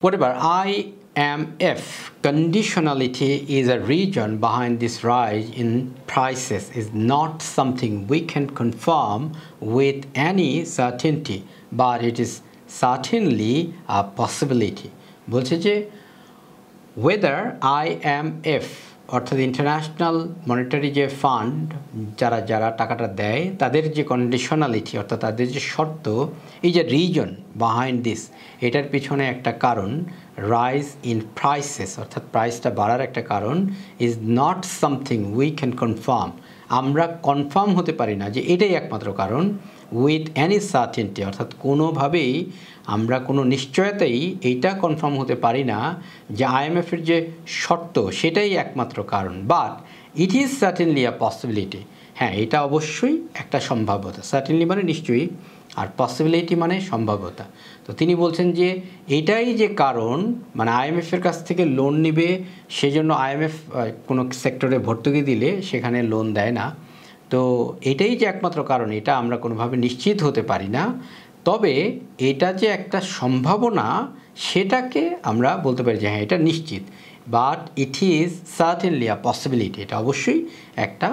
Whatever IMF conditionality is a reason behind this rise in prices is not something we can confirm with any certainty, but it is certainly a possibility. বলছে যে whether IMF অর্থাৎ international monetary যে fund যারা যারা টাকাটা দেয় তাদের যে কন্ডিশনালিটি অর্থাৎ তাদের যে শর্ত এই যে রিজন বিহাইন্ড দিস এটার পিছনে একটা কারণ রাইজ ইন প্রাইসেস অর্থাৎ প্রাইসটা বাড়ার একটা কারণ is not something we can confirm আমরা কনফার্ম হতে পারি না যে এটাই একমাত্র কারণ উইথ এনি সার্টেনটি অর্থাৎ কোনোভাবেই আমরা কোনো নিশ্চয়তাই এইটা কনফার্ম হতে পারি না যে আইএমএফের যে শর্ত সেটাই একমাত্র কারণ but it is certainly a possibility হ্যাঁ এটা অবশ্যই একটা সম্ভাব্যতা সার্টেনলি মানে নিশ্চয়ই আর পসিবিলিটি মানে সম্ভাব্যতা তো তিনি বলছেন যে এটাই যে কারণ মানে আইএমএফের কাছ থেকে লোন নেবে সেজন্য আইএমএফ কোনো সেক্টরে ভর্তুকি দিলে সেখানে লোন দেয় না তো এটাই যে একমাত্র কারণ এটা আমরা কোনোভাবে নিশ্চিত হতে পারি না তবে এটা যে একটা সম্ভাবনা সেটাকে আমরা বলতে পারি যে হ্যাঁ এটা নিশ্চিত but it is certainly a possibility এটা অবশ্যই একটা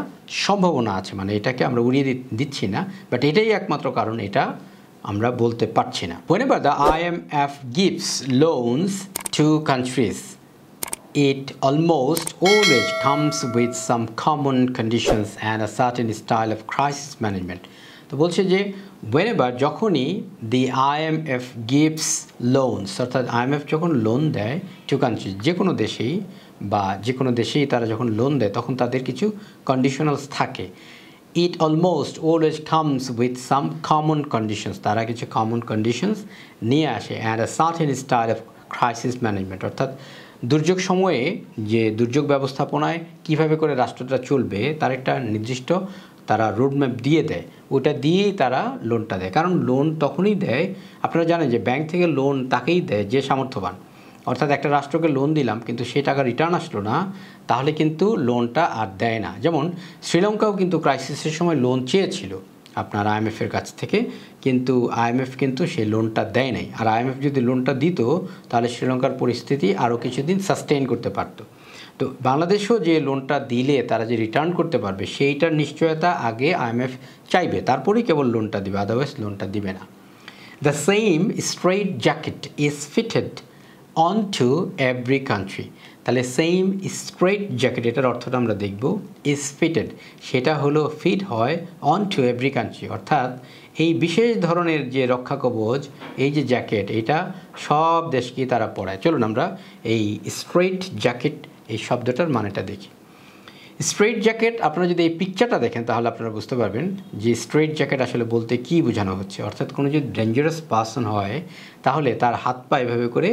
সম্ভাবনা আছে মানে এটাকে আমরা উড়িয়ে দিচ্ছি না বাট এটাই একমাত্র কারণ এটা আমরা বলতে পারছি না whenever the IMF gives loans to countries it almost always comes with some common conditions and a certain style of crisis management তো বলছে যে whenever যখনই the IMF gives loans অর্থাৎ IMF যখন লোন দেয় টু কান্ট্রিজ যে কোনো দেশেই বা যে কোনো দেশেই তারা যখন লোন দেয় তখন তাদের কিছু কন্ডিশনালস থাকে it almost always comes with some common conditions তারা কিছু কমন কন্ডিশনস নিয়ে আসে and a certain style of crisis management অর্থাৎ দুর্যোগ সময়ে যে দুর্যোগ ব্যবস্থাপনায় কিভাবে করে রাষ্ট্রটা চলবে তার একটা নির্দিষ্ট তারা রোডম্যাপ দিয়ে দেয় ওটা দিয়েই তারা লোনটা দেয় কারণ লোন তখনই দেয় আপনারা জানেন যে ব্যাংক থেকে লোন তাকেই দেয় যে সামর্থ্যবান অর্থাৎ একটা রাষ্ট্রকে লোন দিলাম কিন্তু সে টাকা রিটার্ন আসলো না তাহলে কিন্তু লোনটা আর দেয় না যেমন শ্রীলঙ্কাও কিন্তু ক্রাইসিসের সময় লোন চেয়েছিল আপনার আইএমএফের কাছ থেকে কিন্তু আইএমএফ কিন্তু সেই লোনটা দেয় নাই আর আইএমএফ যদি লোনটা দিত তাহলে শ্রীলঙ্কার পরিস্থিতি আরও কিছুদিন সাস্টেইন করতে পারত তো বাংলাদেশও যে লোনটা দিলে তারা যে রিটার্ন করতে পারবে সেইটার নিশ্চয়তা আগে আইএমএফ চাইবে তারপরেই কেবল লোনটা দিবে আদারওয়াইজ লোনটা দিবে না the same straight jacket is fitted on to every country তাহলে সেম স্ট্রেইট জ্যাকেট এটার অর্থটা আমরা দেখব ইজ ফিটেড সেটা হলো ফিট হয় অন টু এভরি কান্ট্রি অর্থাৎ এই বিশেষ ধরনের যে রক্ষা কবচ এই যে জ্যাকেট এটা সব দেশকেই তারা পড়ায় চলুন আমরা এই স্ট্রেইট জ্যাকেট এই শব্দটার মানেটা দেখি স্ট্রেইট জ্যাকেট আপনারা যদি এই পিকচারটা দেখেন তাহলে আপনারা বুঝতে পারবেন যে স্ট্রেইট জ্যাকেট আসলে বলতে কী বোঝানো হচ্ছে অর্থাৎ কোনো যদি ডেঞ্জারাস পার্সন হয় তাহলে তার হাত পা এভাবে করে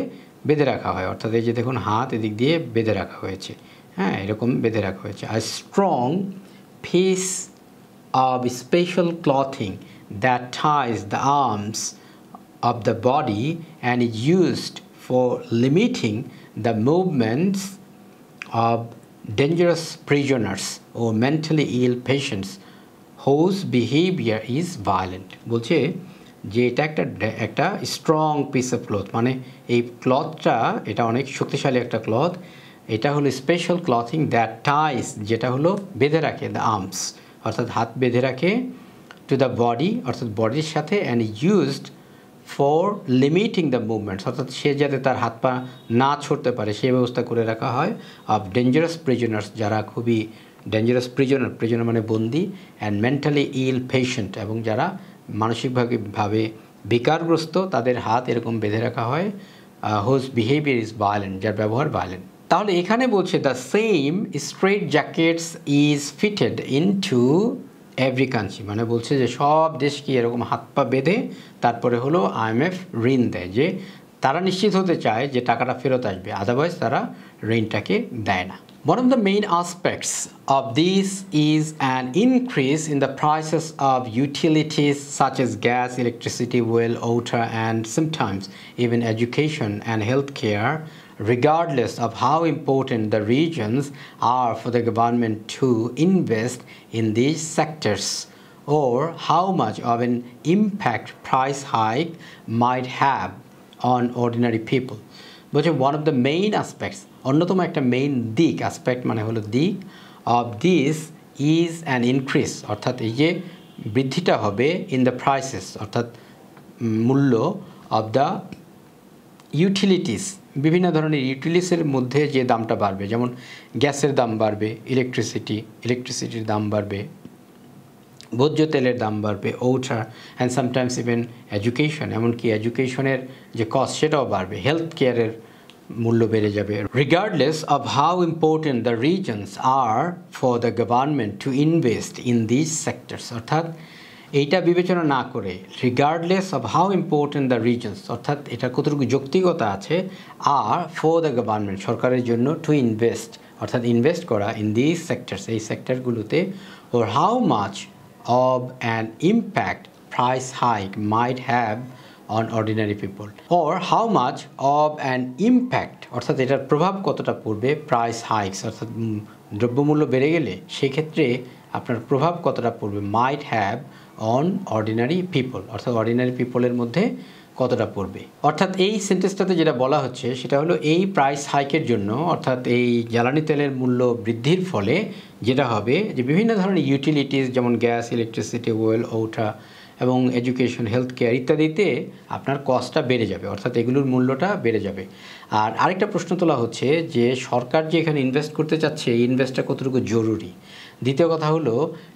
বেঁধে রাখা হয় অর্থাৎ এই যে দেখুন হাত এদিক দিয়ে বেঁধে রাখা হয়েছে হ্যাঁ এরকম বেঁধে রাখা হয়েছে আর strong piece of special clothing that ties the arms of the body and is used for limiting the movements of dangerous prisoners or mentally ill patients whose behavior is violent বলছে যে এটা একটা স্ট্রং পিস অফ ক্লথ মানে এই ক্লথটা এটা অনেক শক্তিশালী একটা ক্লথ এটা হলো স্পেশাল ক্লথিং দ্যাট টাইস যেটা হলো বেঁধে রাখে দ্য আর্মস অর্থাৎ হাত বেঁধে রাখে টু দ্য বডি অর্থাৎ বডির সাথে and used for limiting the movements অর্থাৎ সে যাতে তার হাত পা না ছড়তে পারে সেই ব্যবস্থা করে রাখা হয় অফ ডেঞ্জারাস প্রিজনার্স যারা খুবই ডেঞ্জারাস প্রিজনার মানে বন্দি অ্যান্ড মেন্টালি ইল পেশেন্ট এবং যারা মানসিকভাবে বিকারগ্রস্ত তাদের হাত এরকম বেঁধে রাখা হয় হোজ বিহেভিয়ার ইজ ভায়োলেন্ট যার ব্যবহার ভায়োলেন্ট তাহলে এখানে বলছে the same straight jackets is fitted into every country মানে বলছে যে সব দেশকে এরকম হাত পা বেঁধে তারপরে হলো আইএমএফ ঋণ দেয় যে তারা নিশ্চিত হতে চায় যে টাকাটা ফেরত আসবে আদারওয়াইজ তারা ঋণটাকে দেয় না One of the main aspects of this is an increase in the prices of utilities such as gas, electricity, oil, water, and sometimes even education and healthcare, regardless of how important the regions are for the government to invest in these sectors or how much of an impact price hike might have on ordinary people. বলছে one of the main aspects, অন্যতম একটা main দিক, aspect মানে হলো দিক, of this is an increase, অর্থাৎ এই যে বৃদ্ধিটা হবে ইন দ্য প্রাইসেস, অর্থাৎ মূল্য, অফ দ্য ইউটিলিটিস, বিভিন্ন ধরনের ইউটিলিটিসের মধ্যে যে দামটা বাড়বে, যেমন গ্যাসের দাম বাড়বে, ইলেকট্রিসিটির দাম বাড়বে, ভোজ্য তেলের দাম বাড়বে, water and sometimes even education, এমনকি এডুকেশনের যে কস্ট সেটাও বাড়বে, হেলথ কেয়ারের মূল্য বেড়ে যাবে। Regardless of how important the reasons are for the government to invest in this sectors, অর্থাৎ এইটা বিবেচনা না করে, regardless of how important the reasons, অর্থাৎ এটা কতটুকু যৌক্তিকতা আছে, আর ফর দ্য গভর্নমেন্ট, সরকারের জন্য, টু ইনভেস্ট, অর্থাৎ ইনভেস্ট করা, ইন দিস সেক্টরস, এই সেক্টরগুলোতে, or how much of an impact price hike might have on ordinary people, or how much of an impact, অর্থাৎ এটার প্রভাব কতটা পড়বে, প্রাইস হাইকস, অর্থাৎ দ্রব্যমূল্য বেড়ে গেলে সেক্ষেত্রে আপনার প্রভাব কতটা পড়বে, might have on ordinary people, অর্থাৎ অর্ডিনারি পিপলের মধ্যে কতটা পড়বে। অর্থাৎ এই সেন্টেন্সটাতে যেটা বলা হচ্ছে সেটা হলো এই প্রাইস হাইকের জন্য, অর্থাৎ এই জ্বালানি তেলের মূল্য বৃদ্ধির ফলে যেটা হবে যে বিভিন্ন ধরনের ইউটিলিটিস যেমন গ্যাস, ইলেকট্রিসিটি, ওয়েল, ওয়াটার এবং এডুকেশন, হেলথ কেয়ার ইত্যাদিতে আপনার কস্টটা বেড়ে যাবে, অর্থাৎ এগুলোর মূল্যটা বেড়ে যাবে। আর আরেকটা প্রশ্ন তোলা হচ্ছে যে সরকার যে এখানে ইনভেস্ট করতে চাচ্ছে এই ইনভেস্টটা কতটুকু জরুরি। দ্বিতীয় কথা হলো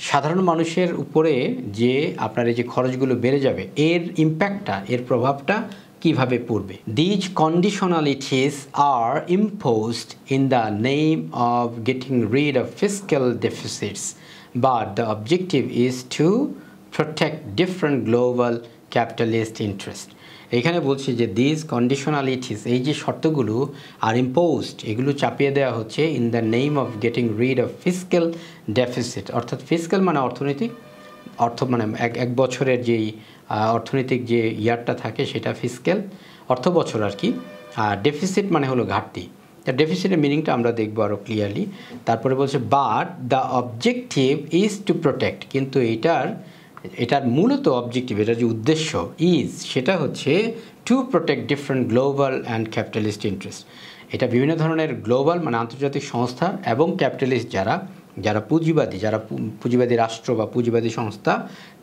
সাধারণ মানুষের উপরে যে আপনার এই যে খরচগুলো বেড়ে যাবে এর ইম্প্যাক্টটা, এর প্রভাবটা কিভাবে পড়বে। These conditionalities are imposed in the name of getting rid of fiscal deficits, but the objective is to protect different global capitalist interest. এখানে বলছি যে দিস কন্ডিশনালিটিস, এই যে শর্তগুলো আর ইম্পোজড, এগুলো চাপিয়ে দেওয়া হচ্ছে in the name of getting rid of fiscal deficit, অর্থাৎ ফিসক্যাল মানে অর্থনৈতিক, অর্থ মানে এক বছরের যেই অর্থনৈতিক যে ইয়ারটা থাকে সেটা ফিসক্যাল, অর্থ বছর আর কি, আর ডেফিসিট মানে হলো ঘাটতি। ডেফিসিটের মিনিংটা আমরা দেখবো আরও ক্লিয়ারলি। তারপরে বলছে but the objective is to protect, কিন্তু এটার মূলত অবজেক্টিভ, এটার যে উদ্দেশ্য ইজ, সেটা হচ্ছে two protect different global and capitalist interest. এটা বিভিন্ন ধরনের গ্লোবাল মানে আন্তর্জাতিক সংস্থা এবং ক্যাপিটালিস্ট যারা পুঁজিবাদী রাষ্ট্র বা পুঁজিবাদী সংস্থা,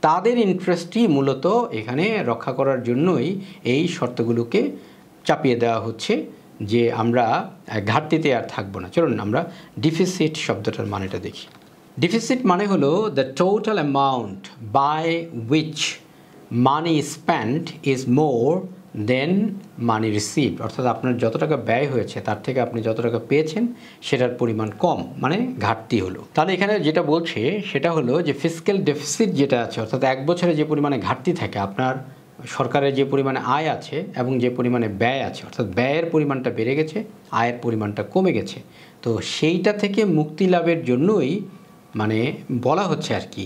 তাদের ইন্টারেস্টই মূলত এখানে রক্ষা করার জন্যই এই শর্তগুলোকে চাপিয়ে দেওয়া হচ্ছে যে আমরা ঘাটতিতে আর থাকবো না। চলুন আমরা ডিফিসিট শব্দটার মানেটা দেখি। ডিফিসিট মানে হলো the total amount by which money spent is more than money received, অর্থাৎ আপনার যত টাকা ব্যয় হয়েছে তার থেকে আপনি যত টাকা পেয়েছেন সেটার পরিমাণ কম, মানে ঘাটতি হলো। তাহলে এখানে যেটা বলছে সেটা হলো যে ফিসক্যাল ডেফিসিট যেটা আছে, অর্থাৎ এক বছরে যে পরিমাণে ঘাটতি থাকে, আপনার সরকারের যে পরিমাণে আয় আছে এবং যে পরিমাণে ব্যয় আছে, অর্থাৎ ব্যয়ের পরিমাণটা বেড়ে গেছে, আয়ের পরিমাণটা কমে গেছে, তো সেইটা থেকে মুক্তি লাভের জন্যই মানে বলা হচ্ছে আর কি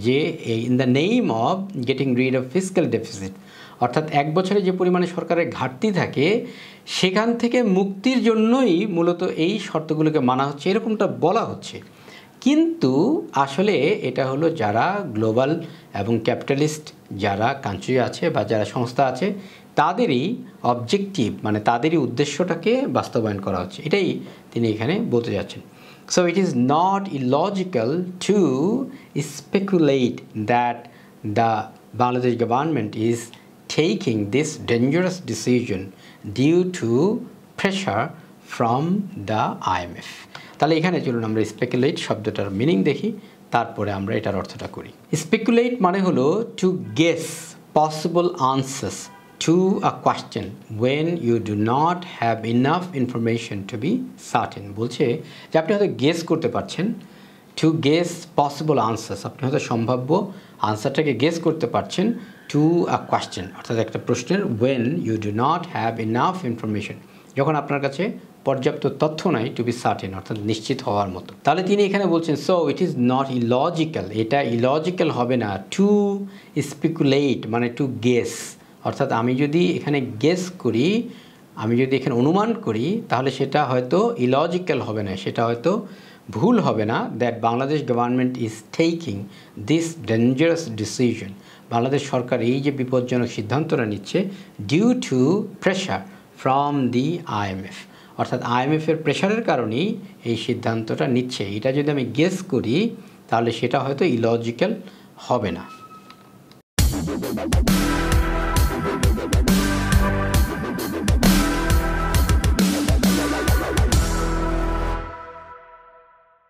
যে in the name of getting rid of fiscal deficit, অর্থাৎ এক বছরে যে পরিমাণে সরকারের ঘাটতি থাকে সেখান থেকে মুক্তির জন্যই মূলত এই শর্তগুলোকে মানা হচ্ছে, এরকমটা বলা হচ্ছে। কিন্তু আসলে এটা হলো যারা গ্লোবাল এবং ক্যাপিটালিস্ট যারা কান্ট্রি আছে বা যারা সংস্থা আছে তাদেরই অবজেক্টিভ মানে তাদেরই উদ্দেশ্যটাকে বাস্তবায়ন করা হচ্ছে, এটাই তিনি এখানে বলতে যাচ্ছেন। So it is not illogical to speculate that the Bangladesh government is taking this dangerous decision due to pressure from the IMF. তাহলে এখানে চলুন আমরা স্পেকুলেট শব্দটার মিনিং দেখি, তারপরে আমরা এটার অর্থটা করি। স্পেকুলেট মানে হলো two guess possible answers to a question when you do not have enough information to be certain, বলছে যে আপনি হয়তো গেস করতে পারছেন, টু গেস পসিবল আনসার্স, আপনি হয়তো সম্ভাব্য আনসারটাকে গেস করতে পারছেন, টু আ কোয়েশ্চেন অর্থাৎ একটা প্রশ্নের, when you do not have enough information, যখন আপনার কাছে পর্যাপ্ত তথ্য নাই, টু বি সার্টেন অর্থাৎ নিশ্চিত হওয়ার মতো। তাহলে তিনি এখানে বলছেন so it is not illogical, এটা ইলজিক্যাল হবে না, টু স্পেকুলেট মানে টু গেস, অর্থাৎ আমি যদি এখানে গেস করি, আমি যদি এখানে অনুমান করি তাহলে সেটা হয়তো ইলজিক্যাল হবে না, সেটা হয়তো ভুল হবে না, that Bangladesh government is taking this dangerous decision, Bangladesh সরকার এই যে বিপজ্জনক সিদ্ধান্তটা নিচ্ছে, due to pressure from the IMF অর্থাৎ IMF এর প্রেসারের কারণেই এই সিদ্ধান্তটা নিচ্ছে এটা যদি আমি গেস করি তাহলে সেটা হয়তো ইলজিক্যাল হবে না